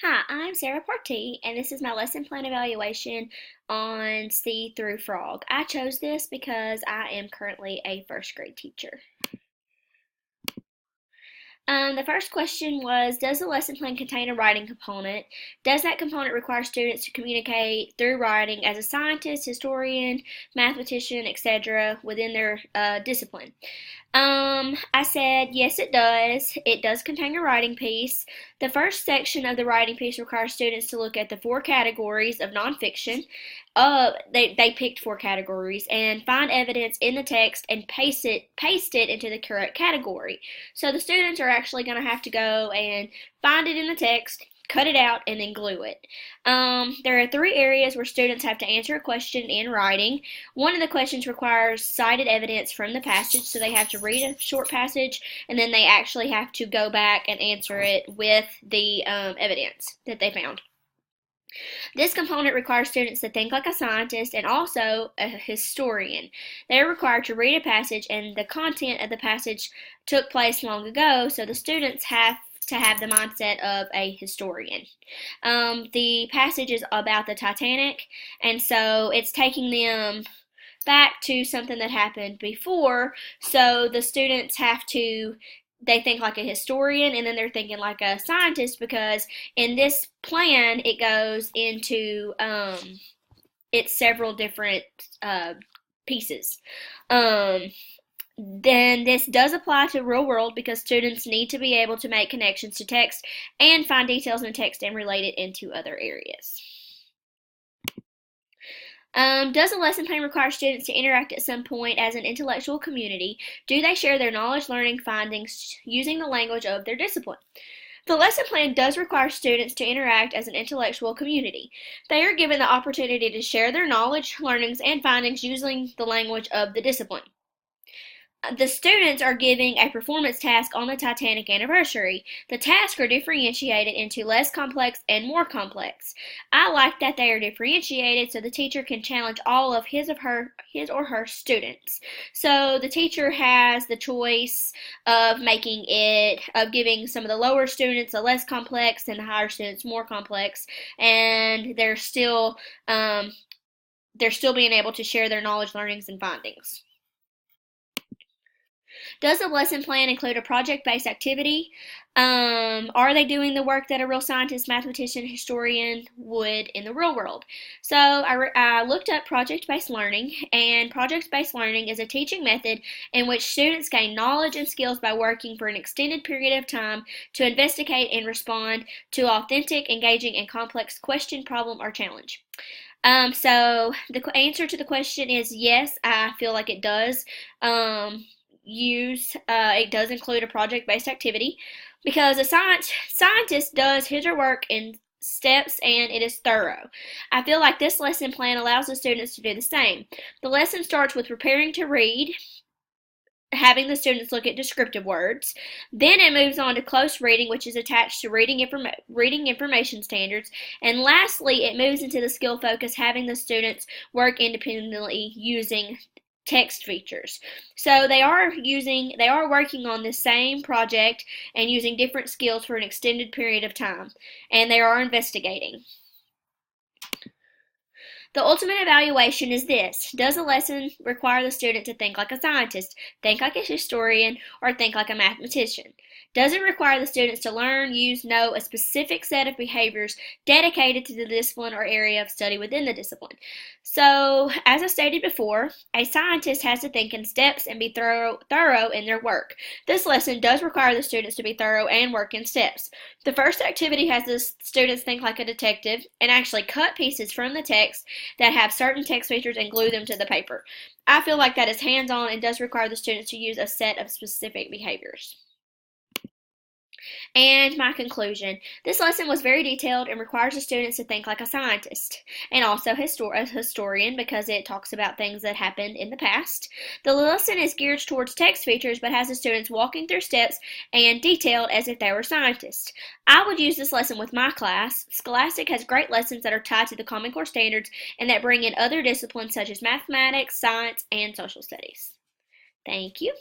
Hi, I'm Sarah Partee, and this is my lesson plan evaluation on See Through Frog. I chose this because I am currently a first grade teacher. The first question was, does the lesson plan contain a writing component? Does that component require students to communicate through writing as a scientist, historian, mathematician, etc. within their discipline? I said, yes, it does. It does contain a writing piece. The first section of the writing piece requires students to look at the four categories of nonfiction. They picked four categories and find evidence in the text and paste it into the correct category. So the students are actually going to have to go and find it in the text, cut it out, and then glue it. There are three areas where students have to answer a question in writing. One of the questions requires cited evidence from the passage, so they have to read a short passage, and then they actually have to go back and answer it with the evidence that they found. This component requires students to think like a scientist and also a historian. They are required to read a passage, and the content of the passage took place long ago, so the students have to have the mindset of a historian. The passage is about the Titanic, and so it's taking them back to something that happened before, so the students have to they think like a historian and then they're thinking like a scientist, because in this plan it goes into it's several different pieces. Then this does apply to real world because students need to be able to make connections to text and find details in text and relate it into other areas. Does the lesson plan require students to interact at some point as an intellectual community? Do they share their knowledge, learning, findings using the language of their discipline? The lesson plan does require students to interact as an intellectual community. They are given the opportunity to share their knowledge, learnings, and findings using the language of the discipline. The students are giving a performance task on the Titanic anniversary. The tasks are differentiated into less complex and more complex. I like that they are differentiated so the teacher can challenge all of his or her students. So the teacher has the choice of giving some of the lower students a less complex and the higher students more complex, and they're still being able to share their knowledge, learnings, and findings. Does the lesson plan include a project-based activity? Are they doing the work that a real scientist, mathematician, historian would in the real world? So I looked up project-based learning, and project-based learning is a teaching method in which students gain knowledge and skills by working for an extended period of time to investigate and respond to authentic, engaging, and complex question, problem, or challenge. So the answer to the question is yes, I feel like it does. It does include a project-based activity because a scientist does his or her work in steps and it is thorough. I feel like this lesson plan allows the students to do the same. The lesson starts with preparing to read, having the students look at descriptive words. Then it moves on to close reading, which is attached to reading information standards. And lastly, it moves into the skill focus, having the students work independently using text features. So they are working on the same project and using different skills for an extended period of time, and they are investigating. The ultimate evaluation is this: does the lesson require the student to think like a scientist, think like a historian, or think like a mathematician? Does it require the students to learn, use, know a specific set of behaviors dedicated to the discipline or area of study within the discipline? So, as I stated before, a scientist has to think in steps and be thorough in their work. This lesson does require the students to be thorough and work in steps. The first activity has the students think like a detective and actually cut pieces from the text that have certain text features and glue them to the paper. I feel like that is hands-on and does require the students to use a set of specific behaviors. And my conclusion: this lesson was very detailed and requires the students to think like a scientist and also a historian because it talks about things that happened in the past. The lesson is geared towards text features but has the students walking through steps and detailed as if they were scientists. I would use this lesson with my class. Scholastic has great lessons that are tied to the Common Core standards and that bring in other disciplines such as mathematics, science, and social studies. Thank you.